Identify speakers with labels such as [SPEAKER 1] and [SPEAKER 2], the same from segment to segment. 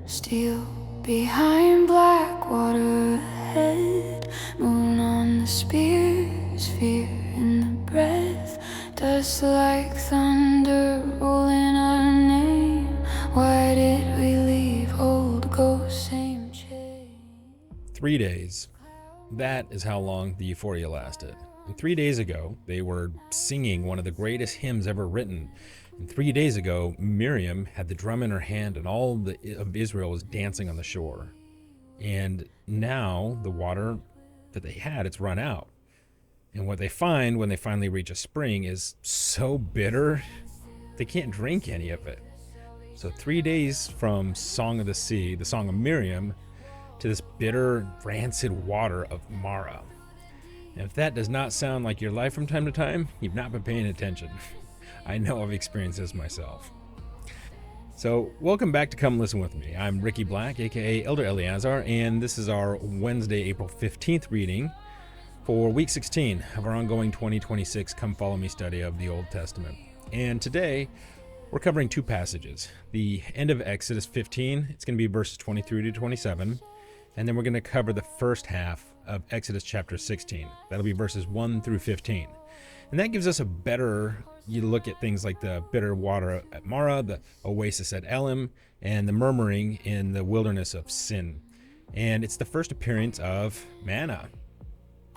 [SPEAKER 1] Steel behind black water ahead. Moon on the spears, fear in the breath. Dust like thunder rolling our name. Why did we leave old ghosts, same chain?
[SPEAKER 2] 3 days. That is how long the euphoria lasted. And 3 days ago, they were singing one of the greatest hymns ever written. And 3 days ago, Miriam had the drum in her hand and all of Israel was dancing on the shore. And now the water that they had, it's run out. And what they find when they finally reach a spring is so bitter, they can't drink any of it. So 3 days from Song of the Sea, the Song of Miriam, to this bitter, rancid water of Marah. And if that does not sound like your life from time to time, you've not been paying attention. I know I've experienced this myself. So welcome back to Come Listen With Me. I'm Ricky Black, aka Elder Eleazar, and this is our Wednesday, April 15th reading for week 16 of our ongoing 2026 Come Follow Me study of the Old Testament. And today, we're covering two passages. The end of Exodus 15, it's going to be verses 23 to 27, and then we're going to cover the first half of Exodus chapter 16. That'll be verses 1 through 15. And that gives us a better look at things like the bitter water at Marah, the oasis at Elim, and the murmuring in the wilderness of Sin. And it's the first appearance of Manna.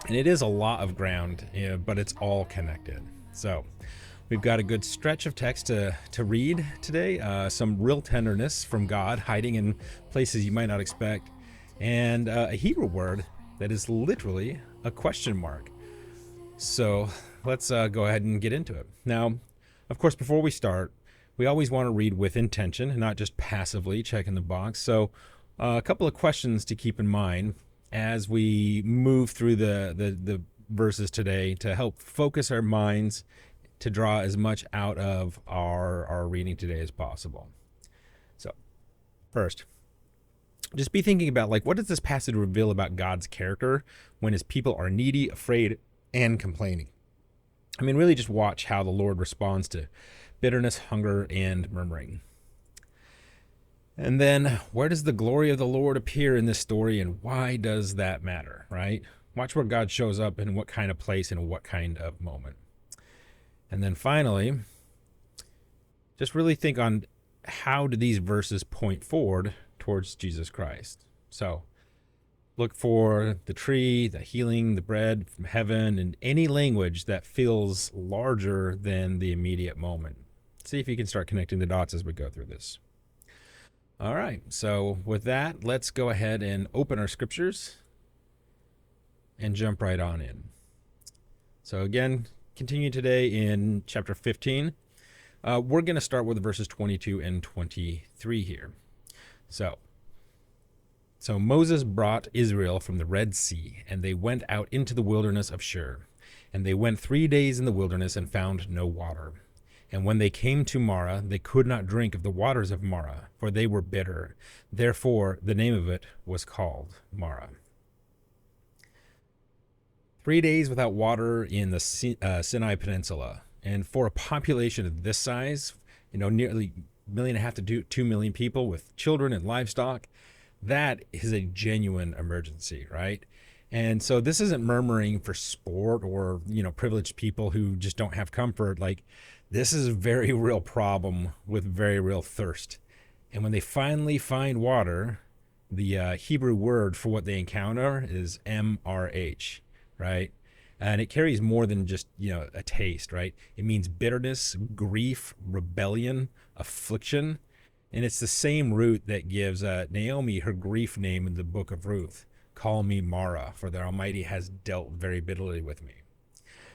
[SPEAKER 2] And it is a lot of ground, but it's all connected. So we've got a good stretch of text to read today, some real tenderness from God hiding in places you might not expect, and a Hebrew word that is literally a question mark. So let's go ahead and get into it. Now, of course, before we start, we always want to read with intention and not just passively checking the box. So a couple of questions to keep in mind as we move through the verses today to help focus our minds to draw as much out of our reading today as possible. So first, just be thinking about, what does this passage reveal about God's character when his people are needy, afraid, and complaining? I mean, really just watch how the Lord responds to bitterness, hunger, and murmuring. And then, where does the glory of the Lord appear in this story, and why does that matter, right? Watch where God shows up in what kind of place and what kind of moment. And then finally, just really think on how do these verses point forward towards Jesus Christ. So look for the tree, the healing, the bread from heaven, and any language that feels larger than the immediate moment. See if you can start connecting the dots as we go through this. All right, so with that, let's go ahead and open our scriptures and jump right on in. So again, continue today in chapter 15. We're going to start with verses 22 and 23 here. So Moses brought Israel from the Red Sea, and they went out into the wilderness of Shur. And they went 3 days in the wilderness and found no water. And when they came to Marah, they could not drink of the waters of Marah, for they were bitter. Therefore, the name of it was called Marah. 3 days without water in the Sinai Peninsula. And for a population of this size, nearly 1.5 million to 2 million people with children and livestock, that is a genuine emergency, right? And so this isn't murmuring for sport or, privileged people who just don't have comfort. This is a very real problem with very real thirst. And when they finally find water, the Hebrew word for what they encounter is MRH, right? And it carries more than just, a taste, right? It means bitterness, grief, rebellion, affliction. And it's the same root that gives Naomi her grief name in the book of Ruth. Call me Marah, for the Almighty has dealt very bitterly with me.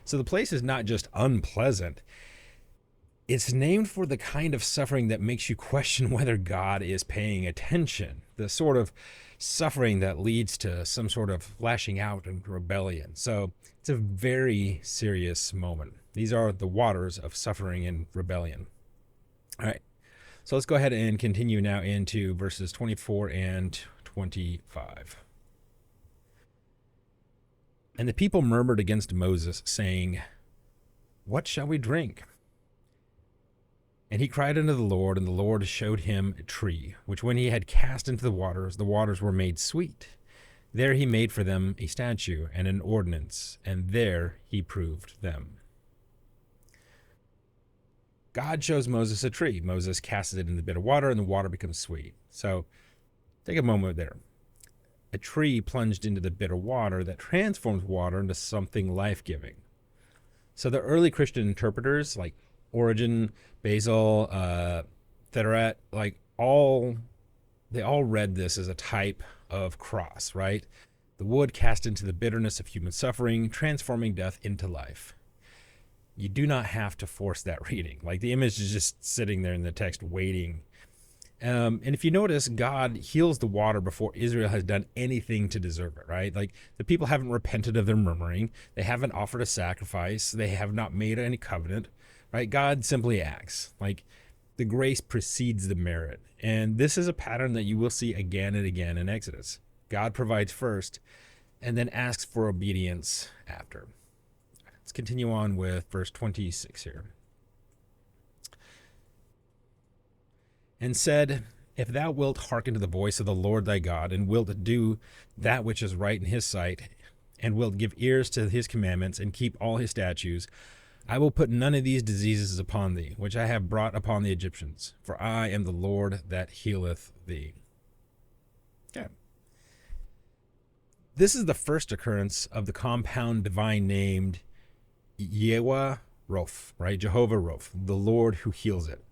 [SPEAKER 2] So the place is not just unpleasant. It's named for the kind of suffering that makes you question whether God is paying attention. The sort of suffering that leads to some sort of lashing out and rebellion. So it's a very serious moment. These are the waters of suffering and rebellion. All right. So let's go ahead and continue now into verses 24 and 25. And the people murmured against Moses, saying, "What shall we drink?" And he cried unto the Lord, and the Lord showed him a tree, which when he had cast into the waters were made sweet. There he made for them a statue and an ordinance, and there he proved them. God shows Moses a tree. Moses casts it in the bit of water, and the water becomes sweet. So take a moment there. A tree plunged into the bit of water that transforms water into something life-giving. So the early Christian interpreters like Origen, Basil, Thederet, they all read this as a type of cross, right? The wood cast into the bitterness of human suffering, transforming death into life. You do not have to force that reading. Like the image is just sitting there in the text waiting. And if you notice, God heals the water before Israel has done anything to deserve it, right? Like the people haven't repented of their murmuring. They haven't offered a sacrifice. They have not made any covenant, right? God simply acts. Like the grace precedes the merit. And this is a pattern that you will see again and again in Exodus. God provides first and then asks for obedience after. Let's continue on with verse 26 here. And said, If thou wilt hearken to the voice of the Lord thy God, and wilt do that which is right in his sight, and wilt give ears to his commandments, and keep all his statutes, I will put none of these diseases upon thee, which I have brought upon the Egyptians, for I am the Lord that healeth thee. Okay. This is the first occurrence of the compound divine named Yahweh-Rophe, right? Jehovah-Rophe, the Lord who heals it.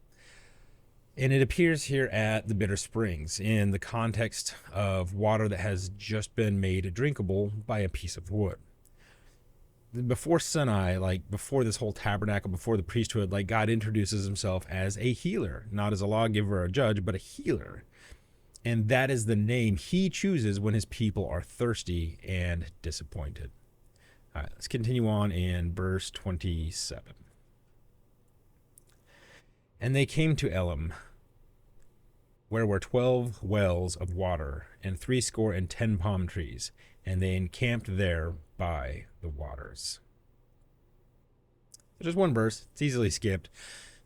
[SPEAKER 2] And it appears here at the bitter springs in the context of water that has just been made drinkable by a piece of wood. Before Sinai, like before this whole tabernacle, before the priesthood, like God introduces himself as a healer, not as a lawgiver or a judge, but a healer. And that is the name he chooses when his people are thirsty and disappointed. All right, let's continue on in verse 27. And they came to Elim, where were 12 wells of water, and 70 palm trees, and they encamped there by the waters. Just one verse, it's easily skipped,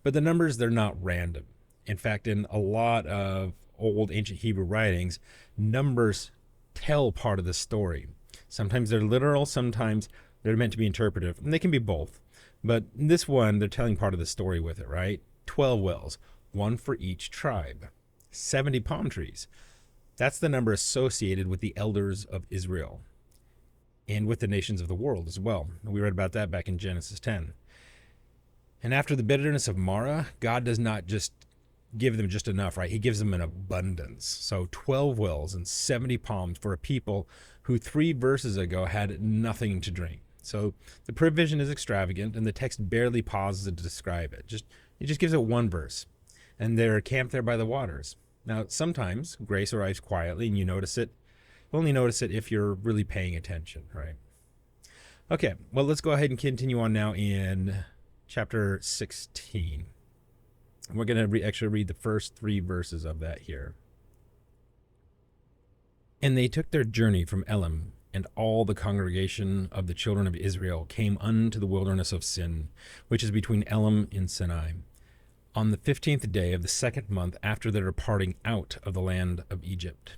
[SPEAKER 2] but the numbers, they're not random. In fact, in a lot of old ancient Hebrew writings, numbers tell part of the story. Sometimes they're literal, sometimes they're meant to be interpretive, and they can be both. But this one, they're telling part of the story with it, right? 12 wells, one for each tribe. 70 palm trees. That's the number associated with the elders of Israel and with the nations of the world as well. We read about that back in Genesis 10. And after the bitterness of Marah, God does not just give them just enough, right? He gives them an abundance. So 12 wells and 70 palms for a people who 3 verses ago had nothing to drink. So the provision is extravagant, and the text barely pauses to describe it. It just gives it one verse. And they're camped there by the waters. Now, sometimes grace arrives quietly and you notice it. You only notice it if you're really paying attention, right? Okay, well, let's go ahead and continue on now in chapter 16. And we're going to actually read the first 3 verses of that here. And they took their journey from Elim, and all the congregation of the children of Israel came unto the wilderness of Sin, which is between Elim and Sinai, on the 15th day of the 2nd month after their departing out of the land of Egypt.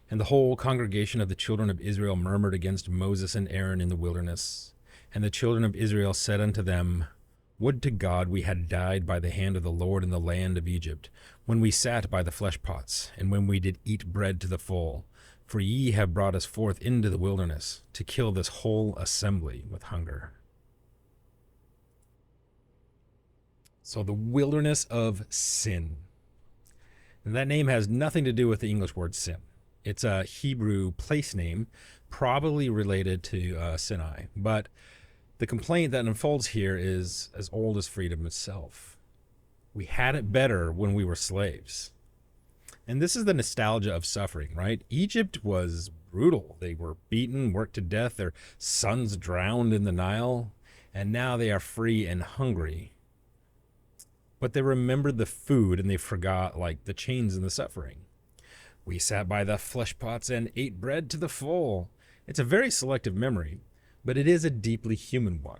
[SPEAKER 2] And the whole congregation of the children of Israel murmured against Moses and Aaron in the wilderness. And the children of Israel said unto them, Would to God we had died by the hand of the Lord in the land of Egypt, when we sat by the flesh pots, and when we did eat bread to the full. For ye have brought us forth into the wilderness, to kill this whole assembly with hunger. So the wilderness of Sin. And that name has nothing to do with the English word sin. It's a Hebrew place name, probably related to Sinai. But the complaint that unfolds here is as old as freedom itself. We had it better when we were slaves. And this is the nostalgia of suffering, right? Egypt was brutal. They were beaten, worked to death. Their sons drowned in the Nile. And now they are free and hungry. But they remembered the food and they forgot, like, the chains and the suffering. We sat by the flesh pots and ate bread to the full. It's a very selective memory, but it is a deeply human one.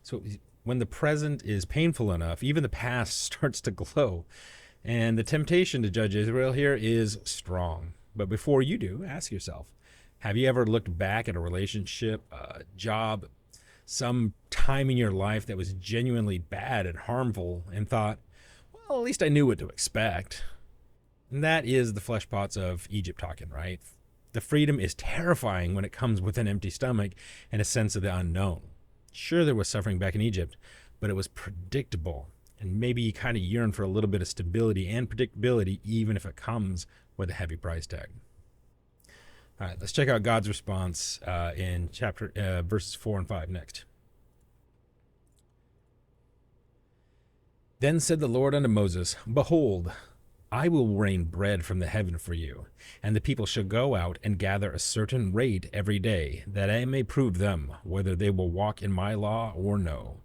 [SPEAKER 2] So When the present is painful enough, even the past starts to glow. And the temptation to judge Israel here is strong. But before you do, ask yourself, have you ever looked back at a relationship, a job, some time in your life that was genuinely bad and harmful and thought, well, at least I knew what to expect? And that is the flesh pots of Egypt talking, right? The freedom is terrifying when it comes with an empty stomach and a sense of the unknown. Sure, there was suffering back in Egypt, but it was predictable. And maybe you kind of yearn for a little bit of stability and predictability, even if it comes with a heavy price tag. All right, let's check out God's response in verses 4 and 5 next. Then said the Lord unto Moses, Behold, I will rain bread from the heaven for you, and the people shall go out and gather a certain rate every day, that I may prove them whether they will walk in my law or no.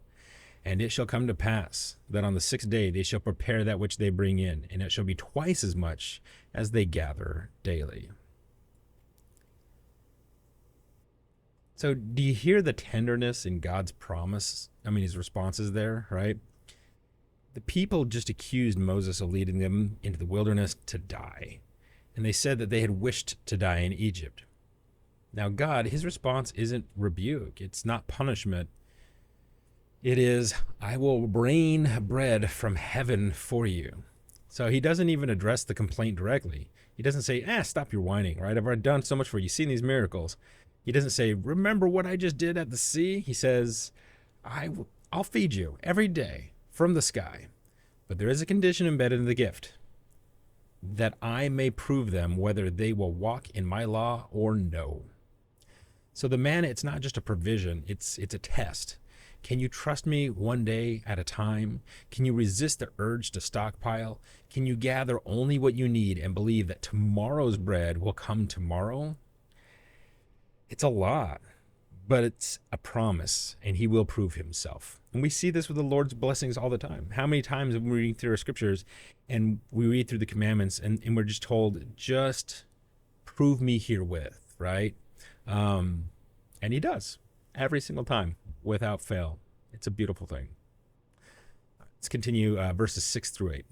[SPEAKER 2] And it shall come to pass that on the 6th day they shall prepare that which they bring in, and it shall be twice as much as they gather daily. So do you hear the tenderness in God's promise? I mean, his responses there, right? The people just accused Moses of leading them into the wilderness to die. And they said that they had wished to die in Egypt. Now God, his response isn't rebuke. It's not punishment. It is, I will rain bread from heaven for you. So he doesn't even address the complaint directly. He doesn't say, stop your whining, right? I've already done so much for you. You've seen these miracles. He doesn't say, remember what I just did at the sea? He says, I'll feed you every day from the sky. But there is a condition embedded in the gift, that I may prove them whether they will walk in my law or no. So the manna, it's not just a provision, it's a test. Can you trust me one day at a time? Can you resist the urge to stockpile? Can you gather only what you need and believe that tomorrow's bread will come tomorrow? It's a lot, but it's a promise, and he will prove himself. And we see this with the Lord's blessings all the time. How many times have we read through our scriptures and we read through the commandments and we're just told, just prove me herewith, right? And he does every single time without fail. It's a beautiful thing. Let's continue verses 6 through 8.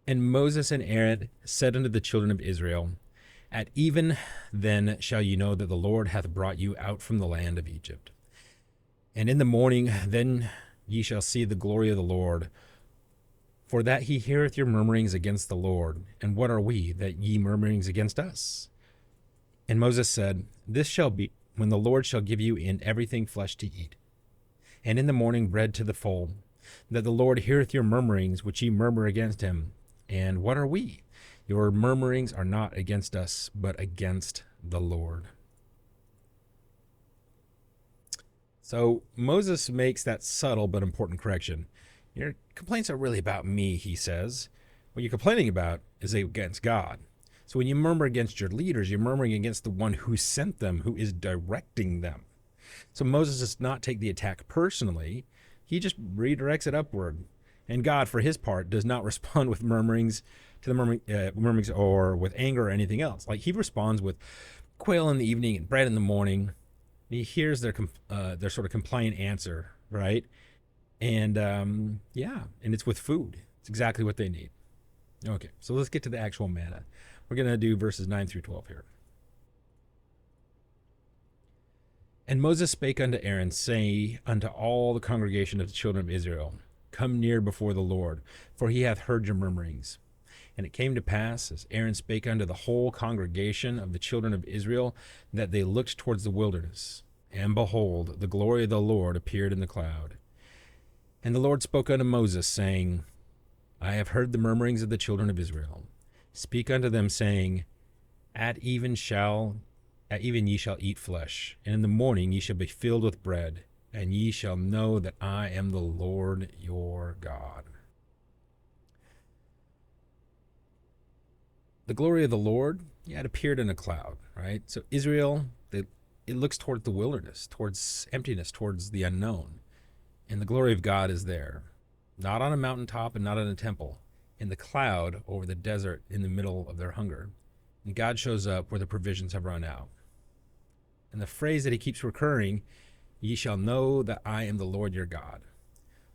[SPEAKER 2] And Moses and Aaron said unto the children of Israel, At even then shall you know that the Lord hath brought you out from the land of Egypt. And in the morning then ye shall see the glory of the Lord, for that he heareth your murmurings against the Lord. And what are we, that ye murmurings against us? And Moses said, This shall be when the Lord shall give you in everything flesh to eat, and in the morning bread to the full, that the Lord heareth your murmurings which ye murmur against him. And what are we? Your murmurings are not against us, but against the Lord. So Moses makes that subtle but important correction. Your complaints are really about me, he says. What you're complaining about is against God. So when you murmur against your leaders, you're murmuring against the one who sent them, who is directing them. So Moses does not take the attack personally. He just redirects it upward. And God, for his part, does not respond with murmurings to the murmurings or with anger or anything else. Like, he responds with quail in the evening and bread in the morning. He hears their sort of compliant answer, right? And and it's with food. It's exactly what they need. Okay, so let's get to the actual manna. We're going to do verses 9 through 12 here. And Moses spake unto Aaron, saying unto all the congregation of the children of Israel, Come near before the Lord, for he hath heard your murmurings. And it came to pass, as Aaron spake unto the whole congregation of the children of Israel, that they looked towards the wilderness. And behold, the glory of the Lord appeared in the cloud. And the Lord spoke unto Moses, saying, I have heard the murmurings of the children of Israel. Speak unto them, saying, At even ye shall eat flesh, and in the morning ye shall be filled with bread, and ye shall know that I am the Lord your God. The glory of the Lord, it appeared in a cloud, right? So Israel, it looks toward the wilderness, towards emptiness, towards the unknown. And the glory of God is there, not on a mountaintop and not in a temple, in the cloud over the desert in the middle of their hunger. And God shows up where the provisions have run out. And the phrase that he keeps recurring ye shall know that I am the Lord your God.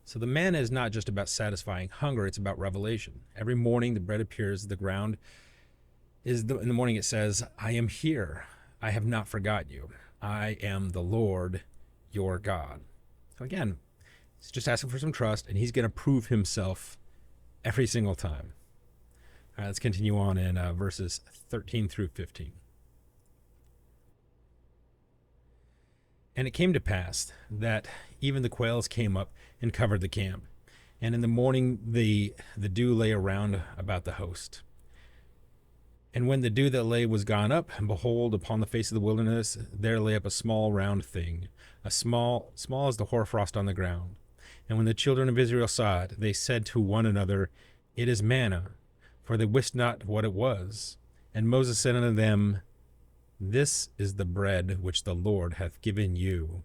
[SPEAKER 2] So the manna is not just about satisfying hunger, it's about revelation. Every morning the bread appears, the ground in the morning it says, I am here, I have not forgotten you. I am the Lord your God. So again, he's just asking for some trust, and he's going to prove himself every single time. All right, let's continue on in verses 13 through 15. And it came to pass that even the quails came up and covered the camp. And in the morning the dew lay around about the host. And when the dew that lay was gone up, and behold, upon the face of the wilderness there lay up a small round thing, small as the hoarfrost on the ground. And when the children of Israel saw it, they said to one another, It is manna, for they wist not what it was. And Moses said unto them, This is the bread which the Lord hath given you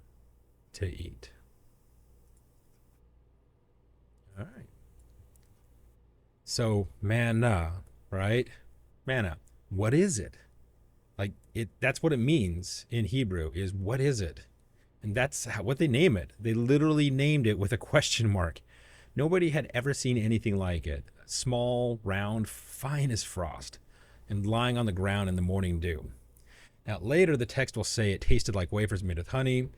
[SPEAKER 2] to eat. All right. So manna, right? Manna. What is it? Like that's what it means in Hebrew, is what is it? And that's what they name it. They literally named it with a question mark. Nobody had ever seen anything like it. Small, round, fine as frost, and lying on the ground in the morning dew. Now later the text will say it tasted like wafers made with honey.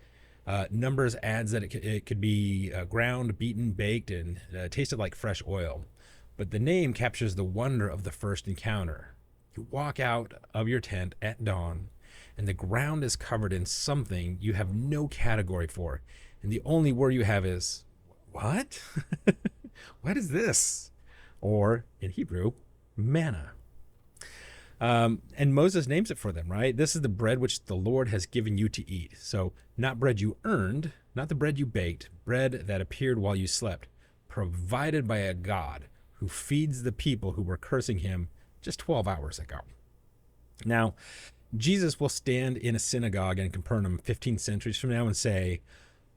[SPEAKER 2] Numbers adds that it could be ground, beaten, baked, and tasted like fresh oil. But the name captures the wonder of the first encounter. You walk out of your tent at dawn, and the ground is covered in something you have no category for. And the only word you have is, what? What is this? Or, in Hebrew, manna. And Moses names it for them, right? This is the bread which the Lord has given you to eat. So not bread you earned, not the bread you baked, bread that appeared while you slept, provided by a God who feeds the people who were cursing him just 12 hours ago. Now, Jesus will stand in a synagogue in Capernaum 15 centuries from now and say,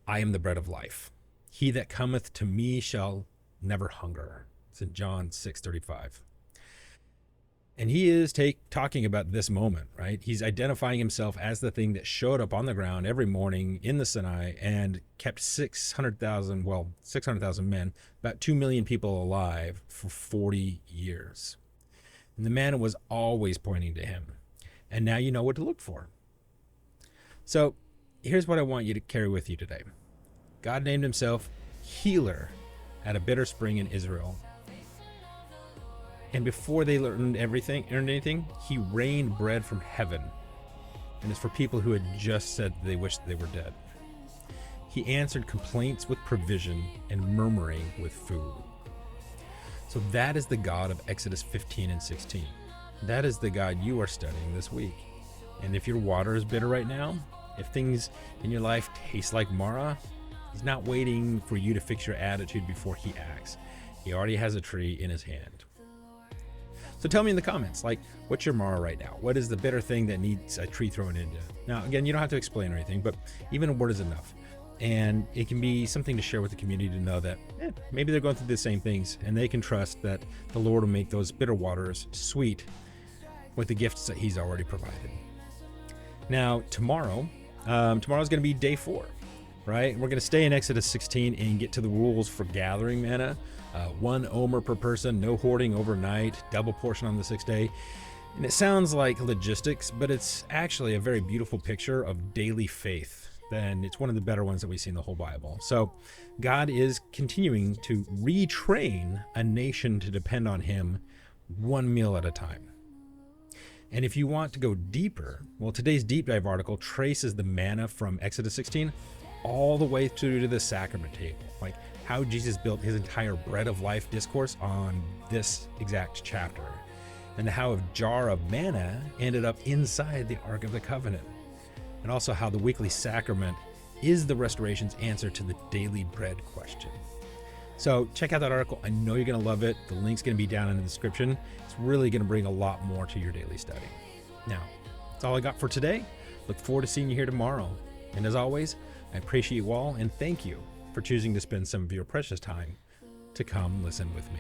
[SPEAKER 2] I am the bread of life. He that cometh to me shall never hunger. It's in John 6:35. And he is talking about this moment, right? He's identifying himself as the thing that showed up on the ground every morning in the Sinai and kept 600,000 men, about 2 million people alive for 40 years. And the manna was always pointing to him. And now you know what to look for. So here's what I want you to carry with you today. God named himself healer at a bitter spring in Israel. And before they earned anything, he rained bread from heaven. And it's for people who had just said they wished they were dead. He answered complaints with provision and murmuring with food. So that is the God of Exodus 15 and 16. That is the God you are studying this week. And if your water is bitter right now, if things in your life taste like Marah, he's not waiting for you to fix your attitude before he acts. He already has a tree in his hand. So tell me in the comments, like, what's your Marah right now? What is the bitter thing that needs a tree thrown into? Now, again, you don't have to explain anything, but even a word is enough. And it can be something to share with the community to know that maybe they're going through the same things, and they can trust that the Lord will make those bitter waters sweet with the gifts that he's already provided. Now, tomorrow's going to be day 4, right? We're going to stay in Exodus 16 and get to the rules for gathering manna. 1 omer per person, no hoarding overnight, double portion on the 6th day. And it sounds like logistics, but it's actually a very beautiful picture of daily faith. Then it's one of the better ones that we see in the whole Bible. So God is continuing to retrain a nation to depend on him one meal at a time. And if you want to go deeper, well, today's deep dive article traces the manna from Exodus 16 all the way through to the sacrament table, like how Jesus built his entire bread of life discourse on this exact chapter, and how a jar of manna ended up inside the Ark of the Covenant, and also how the weekly sacrament is the restoration's answer to the daily bread question. So check out that article. I know you're going to love it. The link's going to be down in the description. It's really going to bring a lot more to your daily study. Now, that's all I got for today. Look forward to seeing you here tomorrow. And as always, I appreciate you all and thank you for choosing to spend some of your precious time to come listen with me.